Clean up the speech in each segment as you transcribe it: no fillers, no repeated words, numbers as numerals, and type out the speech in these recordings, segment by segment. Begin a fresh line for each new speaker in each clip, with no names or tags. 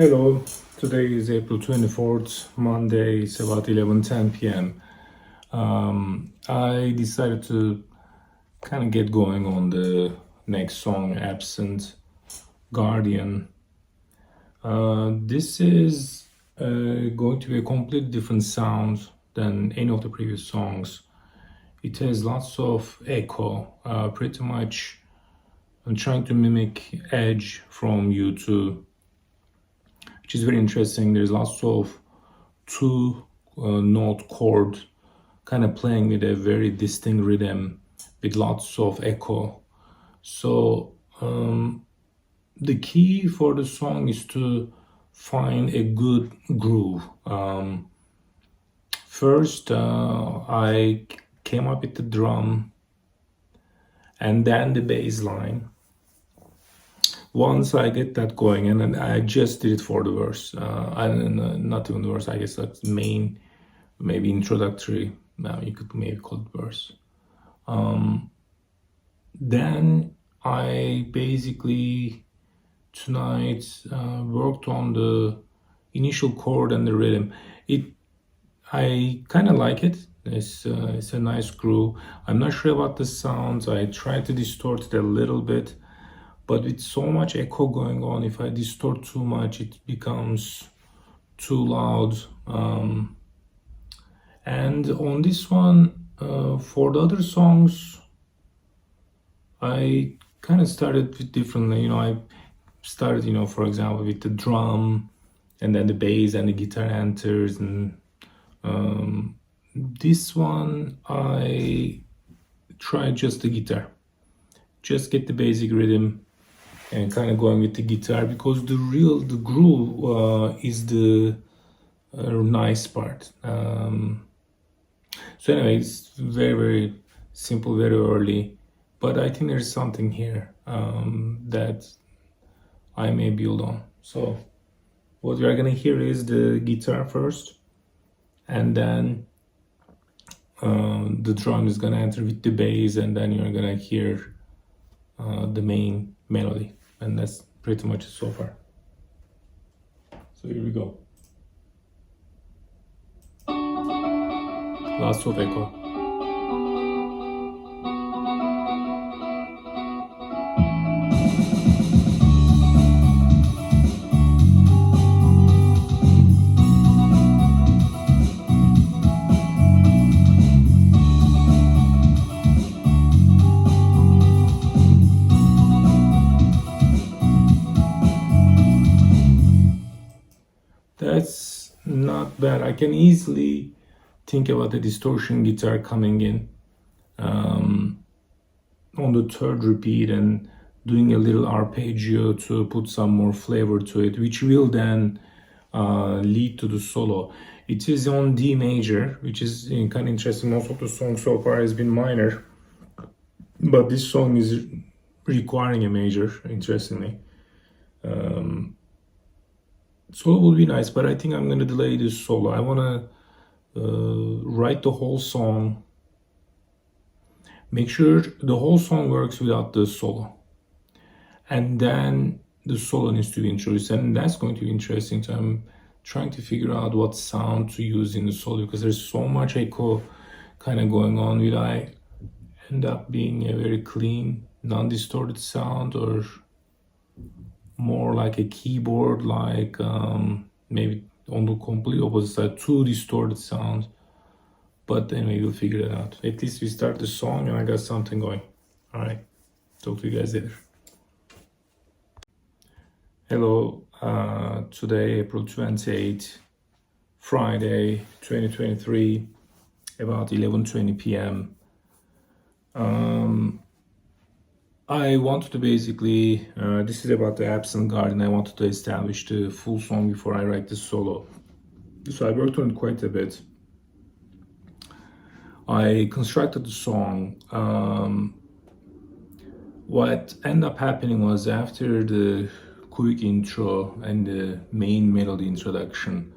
Hello, today is April 24th, Monday, it's about 11:10 p.m. I decided to kind of get going on the next song, Absent Guardian. This is going to be a completely different sound than any of the previous songs. It has lots of echo, pretty much I'm trying to mimic Edge from U2, which is very interesting. There's lots of two note chord kind of playing with a very distinct rhythm with lots of echo. So the key for the song is to find a good groove. First, I came up with the drum and then the bass line. Once I get that going, and then I just did it for the verse. I don't know, not even the verse. I guess that's main, maybe introductory. You could maybe call it verse. Then I basically tonight worked on the initial chord and the rhythm. I kind of like it. It's a nice groove. I'm not sure about the sounds. I tried to distort it a little bit, but with so much echo going on, if I distort too much, it becomes too loud. And on this one, for the other songs, I kind of started with differently. I started, for example, with the drum, and then the bass and the guitar enters, and this one I tried just the guitar, just get the basic rhythm and kind of going with the guitar, because the groove is the nice part. So anyway, it's very, very simple, very early, but I think there's something here that I may build on. So what we are gonna hear is the guitar first, and then the drum is gonna enter with the bass, and then you're gonna hear the main melody, and that's pretty much it so far. So here we go. Lots of echo. That's not bad. I can easily think about the distortion guitar coming in on the third repeat and doing a little arpeggio to put some more flavor to it, which will then lead to the solo. It is on D major, which is kind of interesting. Most of the song so far has been minor, but this song is requiring a major, interestingly. Solo would be nice, but I think I'm going to delay this solo. I want to write the whole song, make sure the whole song works without the solo, and then the solo needs to be introduced, and that's going to be interesting. So I'm trying to figure out what sound to use in the solo, because there's so much echo kind of going on. Will I end up being a very clean, non-distorted sound, or more like a keyboard, like maybe on the complete opposite side, too distorted sound? But anyway, we'll figure it out. At least we start the song and I got something going. All right, talk to you guys later. Hello, today April 28th, Friday 2023, about 11:20 p.m. I wanted to basically, this is about the Absent Guardian. I wanted to establish the full song before I write the solo. So I worked on it quite a bit. I constructed the song. What ended up happening was, after the quick intro and the main melody introduction,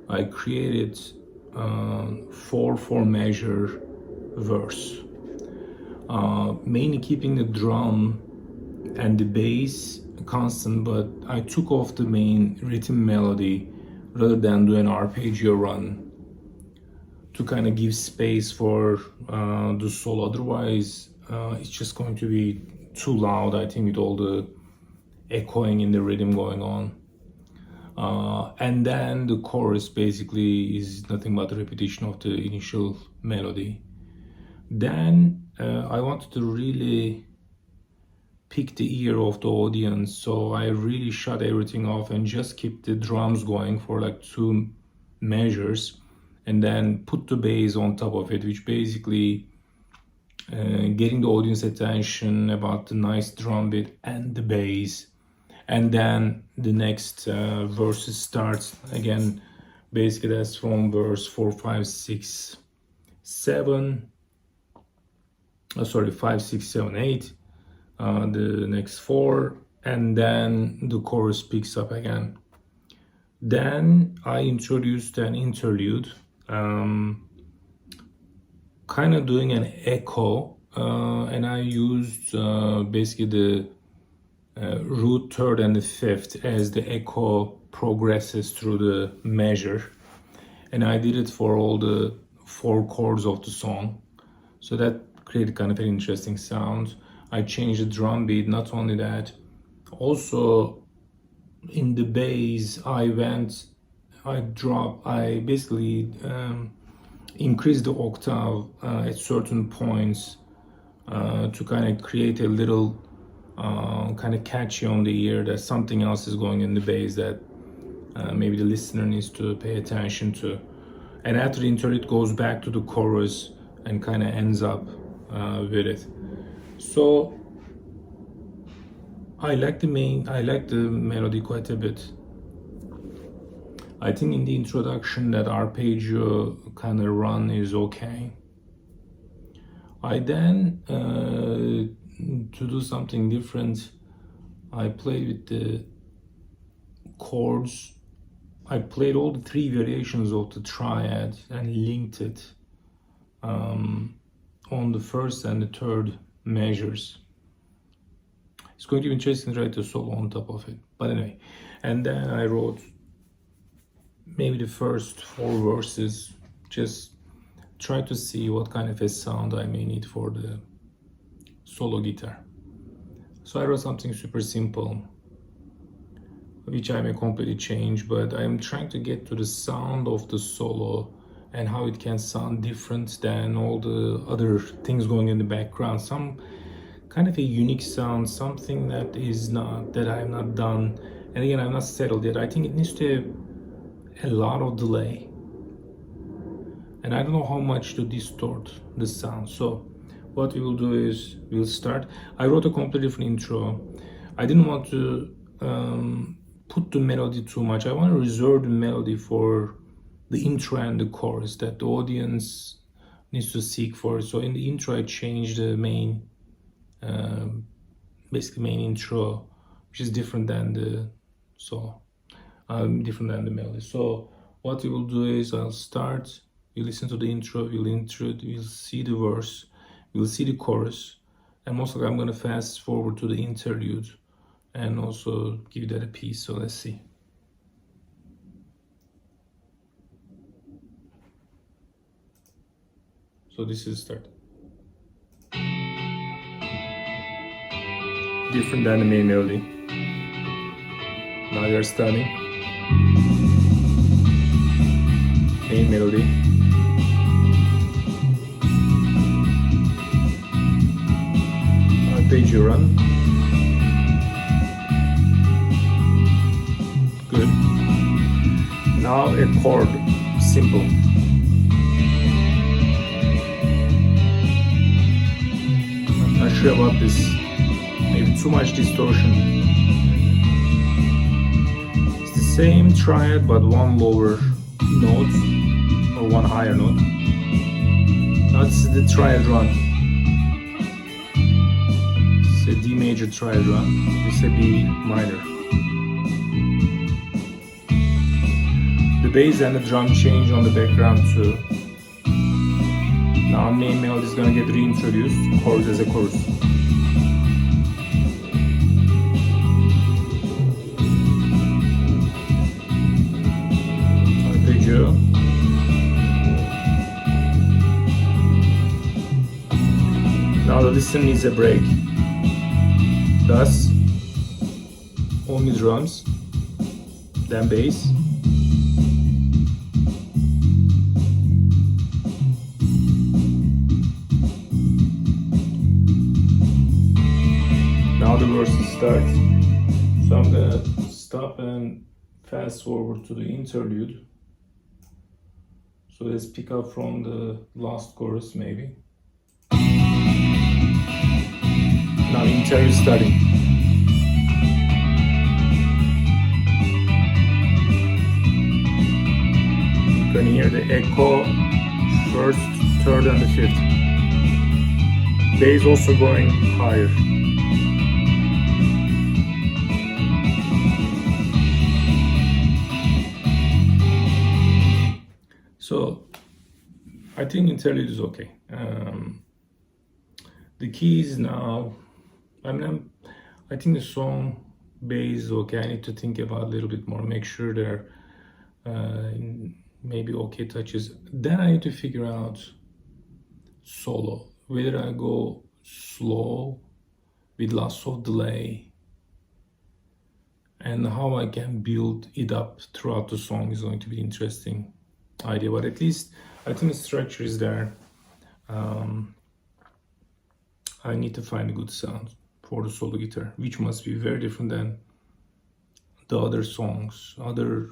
I created 4/4 measure verse. Mainly keeping the drum and the bass constant, but I took off the main rhythm melody rather than do an arpeggio run to kind of give space for the solo. Otherwise, it's just going to be too loud, I think, with all the echoing in the rhythm going on. And then the chorus basically is nothing but a repetition of the initial melody. Then I wanted to really pick the ear of the audience, so I really shut everything off and just keep the drums going for like 2 measures, and then put the bass on top of it, which basically getting the audience attention about the nice drum beat and the bass. And then the next verses starts again. Basically that's from verse 4, 5, 6, 7. 5, 6, 7, 8. The next 4, and then the chorus picks up again. Then I introduced an interlude, kind of doing an echo, and I used basically the root third and the fifth as the echo progresses through the measure, and I did it for all the 4 chords of the song, so that created kind of an interesting sound. I changed the drum beat. Not only that, also in the bass I basically increased the octave at certain points to kind of create a little kind of catchy on the ear that something else is going in the bass that maybe the listener needs to pay attention to. And after the interlude goes back to the chorus and kind of ends up with it. So I like the melody quite a bit. I think in the introduction that arpeggio kind of run is okay. I then, to do something different, I played with the chords. I played all the 3 variations of the triad and linked it on the first and the third measures. It's going to be interesting to write a solo on top of it. But anyway, and then I wrote maybe the first 4 verses, just try to see what kind of a sound I may need for the solo guitar. So I wrote something super simple, which I may completely change, but I'm trying to get to the sound of the solo and how it can sound different than all the other things going in the background. Some kind of a unique sound, something that I have not done. And again, I'm not settled yet. I think it needs to have a lot of delay. And I don't know how much to distort the sound. So what we will do is we'll start. I wrote a completely different intro. I didn't want to put the melody too much. I want to reserve the melody for the intro and the chorus that the audience needs to seek for. So in the intro, I changed the main intro, which is different than the melody. So what we will do is I'll start. You listen to the intro. We'll see the verse. We'll see the chorus, and most likely I'm going to fast forward to the interlude and also give that a piece. So let's see. So this is the start. Different than the main melody. Now you're starting. Main melody. Arpeggio run. Good. Now a chord, simple. I'm not sure about this. Maybe too much distortion. It's the same triad but one lower note or one higher note. Now this is the triad run. It's a D major triad run. This is a B minor. The bass and the drum change on the background too. Now main melody is gonna get reintroduced, chorus as a chorus. listen needs a break. Thus, only drums, then bass. Now the verses start. So I'm gonna stop and fast forward to the interlude. So let's pick up from the last chorus maybe. Now interlude starting. You can hear the echo, first, third and the fifth. Bass also going higher. So I think interlude is okay. The keys now, I think the song bass is okay. I need to think about a little bit more, make sure they're maybe okay touches. Then I need to figure out solo, whether I go slow with lots of delay and how I can build it up throughout the song is going to be interesting idea, but at least I think the structure is there. I need to find a good sound for the solo guitar, which must be very different than the other songs, other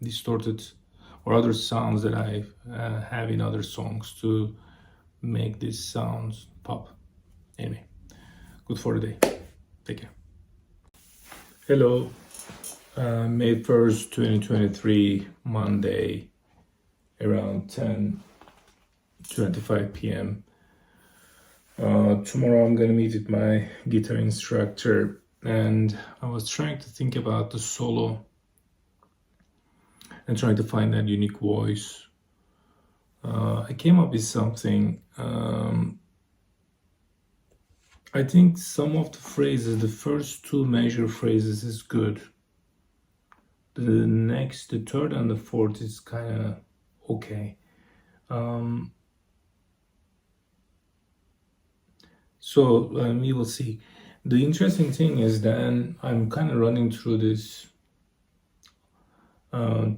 distorted or other sounds that I have in other songs to make this sound pop. Anyway, good for the day. Take care. Hello, May 1st, 2023, Monday, around 10:25 p.m. Tomorrow I'm gonna meet with my guitar instructor, and I was trying to think about the solo and trying to find that unique voice. I came up with something. I think some of the phrases, the first two major phrases is good. The third and the fourth is kind of okay. So we will see. The interesting thing is then I'm kind of running through this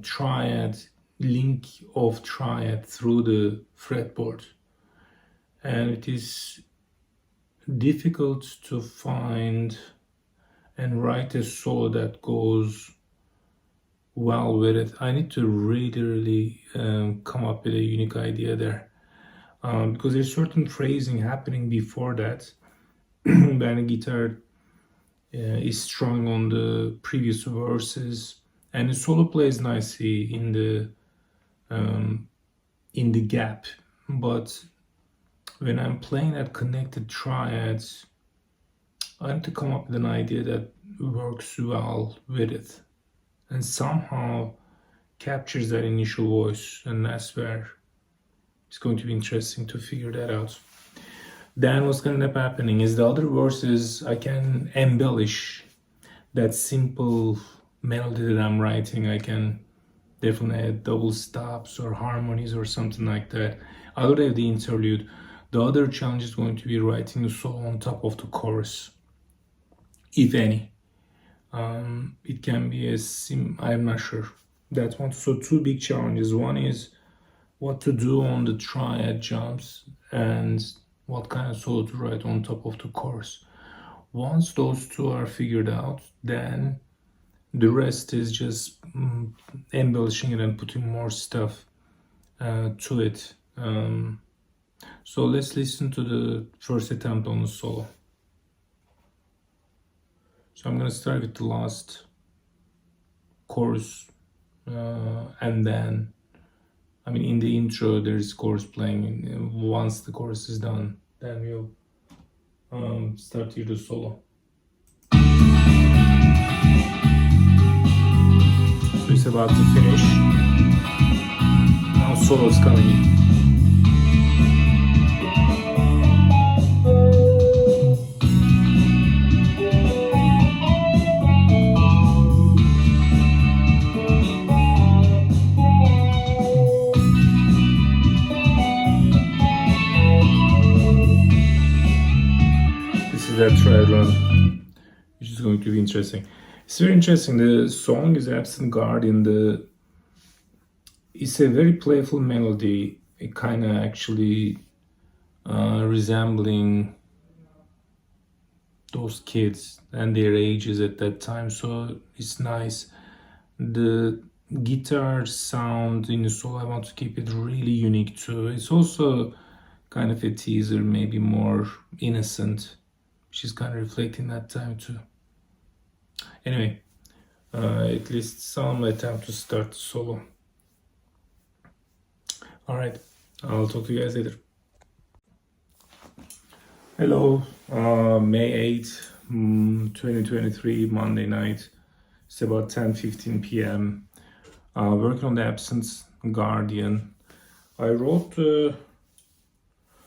triad, link of triad through the fretboard, and it is difficult to find and write a solo that goes well with it. I need to really come up with a unique idea there, because there's certain phrasing happening before that when the guitar is strung on the previous verses, and the solo plays nicely in the gap. But when I'm playing that connected triads, I need to come up with an idea that works well with it and somehow captures that initial voice, and that's where it's going to be interesting to figure that out. Then what's going to end up happening is the other verses I can embellish that simple melody that I'm writing. I can definitely add double stops or harmonies or something like that. I would have the interlude. The other challenge is going to be writing the solo on top of the chorus, if any. It can be I'm not sure. That's one. So two big challenges. One is what to do on the triad jumps and what kind of solo to write on top of the chorus. Once those two are figured out, then the rest is just embellishing it and putting more stuff to it. So let's listen to the first attempt on the solo. So I'm gonna start with the last chorus, and then, in the intro there's chorus playing. Once the chorus is done, then we'll start here the solo. So it's about to finish. Now solo is coming in. going to be interesting. It's very interesting. The song is Absent Guardian. It's a very playful melody. It kind of actually resembling those kids and their ages at that time. So it's nice. The guitar sound in the solo, I want to keep it really unique too. It's also kind of a teaser, maybe more innocent. She's kind of reflecting that time too. Anyway, at least some attempt to start the solo. All right, I'll talk to you guys later. Hello, May 8th, 2023, Monday night. It's about 10:15 p.m. Working on the Absence Guardian. I wrote the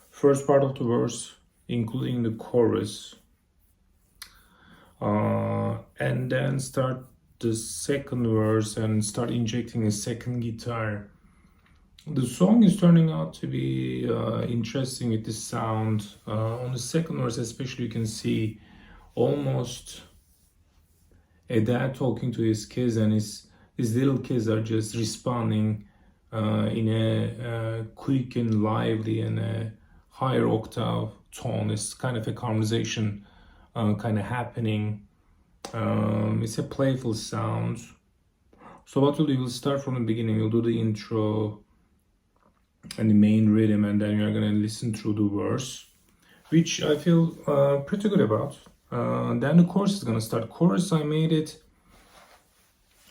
first part of the verse, including the chorus, and then start the second verse and start injecting a second guitar. The song is turning out to be interesting with the sound. On the second verse especially, you can see almost a dad talking to his kids, and his little kids are just responding in a quick and lively and a higher octave tone. It's kind of a conversation kind of happening. It's a playful sound. So what we'll do, we'll start from the beginning. We'll do the intro and the main rhythm, and then you're gonna listen through the verse, which I feel pretty good about. Then the chorus is gonna start. Chorus, I made it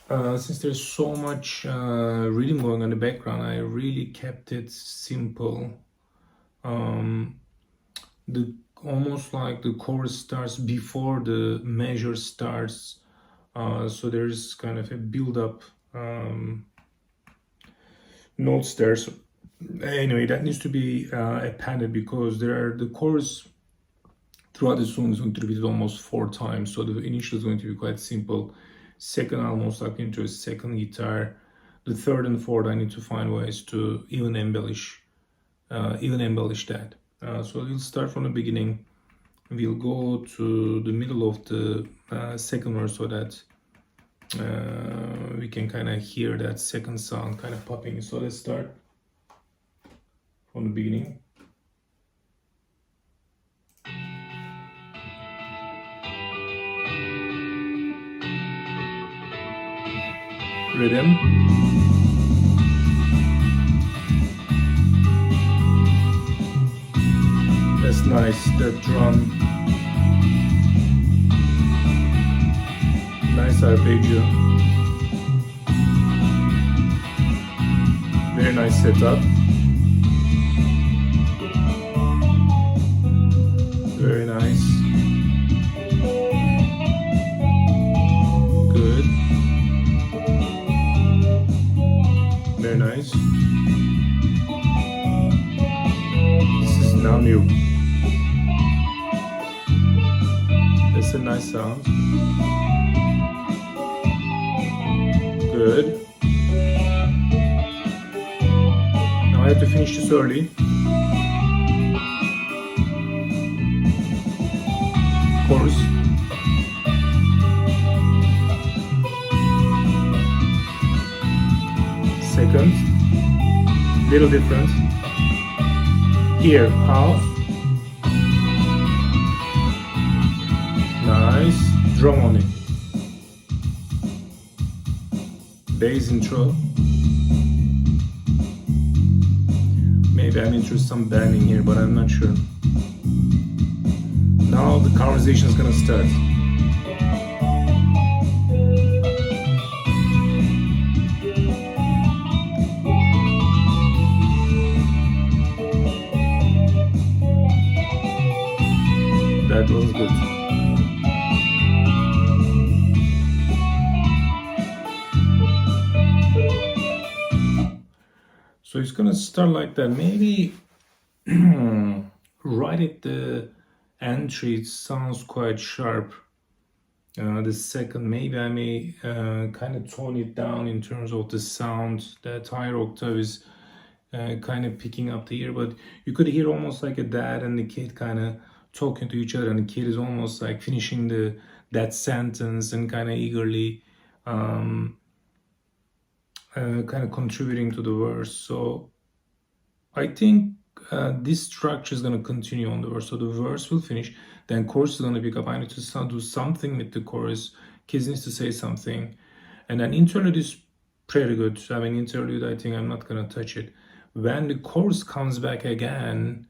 since there's so much rhythm going on in the background. I really kept it simple. The almost like the chorus starts before the measure starts, so there's kind of a build-up notes there. So anyway, that needs to be appended because the chorus throughout the song is going to be repeated almost 4 times. So the initial is going to be quite simple. Second, almost like into a second guitar. The third and fourth, I need to find ways to even embellish that. So we'll start from the beginning. We'll go to the middle of the second verse so that we can kind of hear that second sound kind of popping. So let's start from the beginning. Rhythm. That's nice, that drum. Nice arpeggio. Very nice setup. Very nice. Good. Very nice. This is now new. That's a nice sound. Good. Now I have to finish this early. Chorus. Second. Little different. Here, half. Nice. Drum on it. Bass intro. Maybe I'm into some bending here, but I'm not sure. Now the conversation is gonna start. That was good. So it's gonna start like that. Maybe right at the entry it sounds quite sharp. The second, maybe I may kind of tone it down in terms of the sound. That higher octave is kind of picking up the ear, but you could hear almost like a dad and the kid kind of talking to each other, and the kid is almost like finishing the that sentence and kind of eagerly kind of contributing to the verse. So I think this structure is going to continue on the verse. So the verse will finish, then chorus is going to pick up. I need to do something with the chorus. Kids needs to say something, and then interlude is pretty good. I mean, interlude, I think I'm not going to touch it. When the chorus comes back again,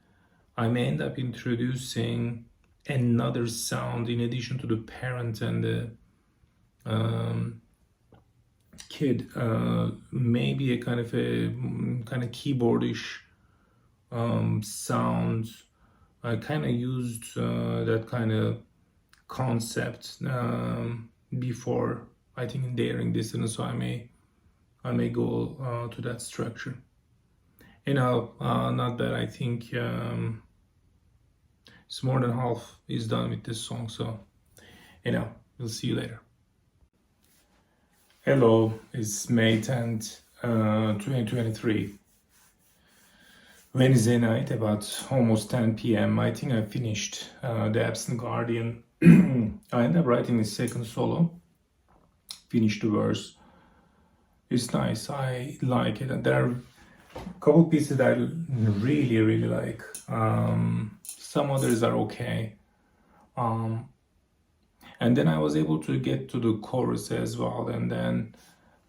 I may end up introducing another sound in addition to the parent and the kid, maybe a kind of keyboardish sound. I kind of used that kind of concept before, I think, in Daring Distance, so I may go to that structure. Not bad. I think it's more than half is done with this song, so we'll see you later. Hello, it's May 10th, 2023. Wednesday night, about almost 10 p.m. I think I finished The Absent Guardian. I ended up writing the second solo, finished the verse. It's nice, I like it, and there are a couple pieces that I really, really like. Some others are okay. And then I was able to get to the chorus as well, and then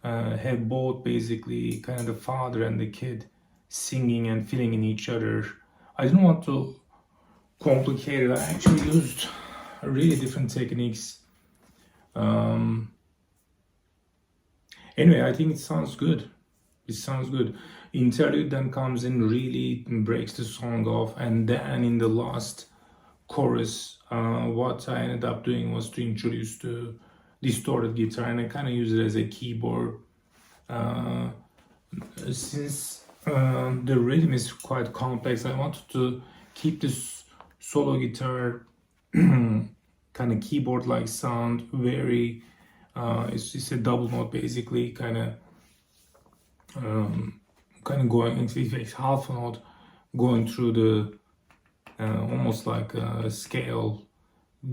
have both basically kind of the father and the kid singing and filling in each other. I didn't want to complicate it. I actually used really different techniques. Anyway, I think it sounds good. It sounds good. Interlude then comes in, really breaks the song off, and then in the last chorus, what I ended up doing was to introduce the distorted guitar, and I kind of use it as a keyboard. Since the rhythm is quite complex, I wanted to keep this solo guitar kind of keyboard-like sound, very it's a double note basically, kind of going into half a note, going through the almost like a scale,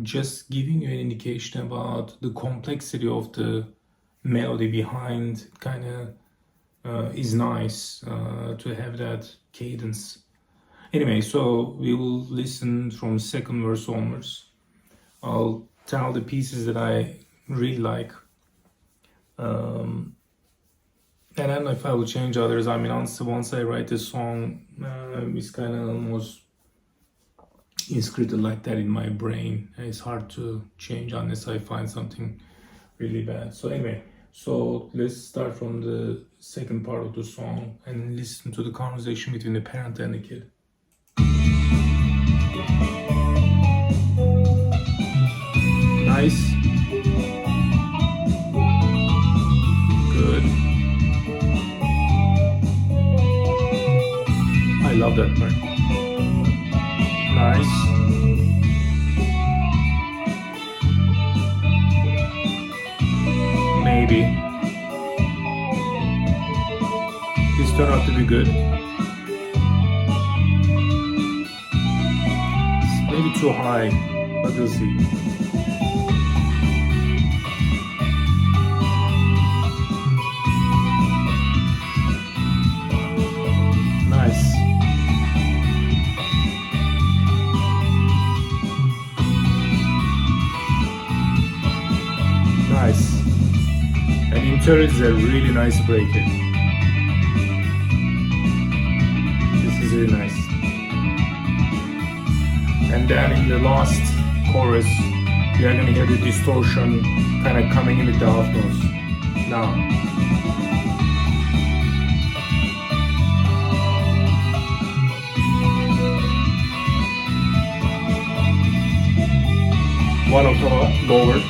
just giving you an indication about the complexity of the melody behind. Kind of is nice to have that cadence. Anyway, so we will listen from second verse onwards. I'll tell the pieces that I really like. And I don't know if I will change others. I mean, once I write a song, it's kind of almost inscripted like that in my brain. It's hard to change unless I find something really bad. So anyway, so let's start from the second part of the song and listen to the conversation between the parent and the kid. Nice. Good. I love that part. Nice. Maybe. This turned out to be good. It's maybe too high, but we'll see. Nice. Nice. And interlude is a really nice break in. This is really nice. And then in the last chorus, we are gonna hear the distortion kind of coming in with the half notes. Now. One octave lower.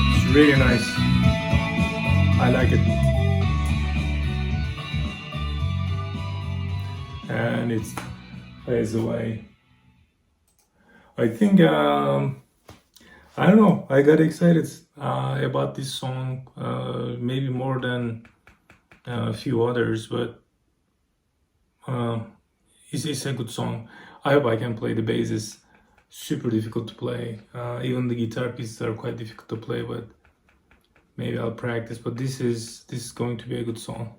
It's really nice. I like it. And it plays away. I think I don't know. I got excited about this song, maybe more than a few others, but uh, it's a good song. I hope I can play. The bass is super difficult to play. Even the guitar pieces are quite difficult to play, but maybe I'll practice. But this is going to be a good song.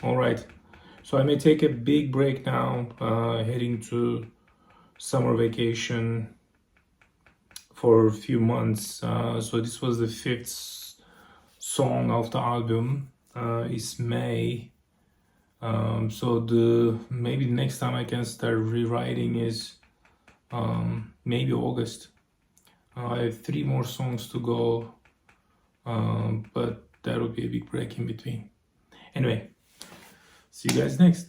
All right. So I may take a big break now, heading to summer vacation for a few months. So this was the fifth song of the album. It's May. So the maybe the next time I can start rewriting is maybe August. I have 3 more songs to go, but that will be a big break in between. Anyway, see you guys next.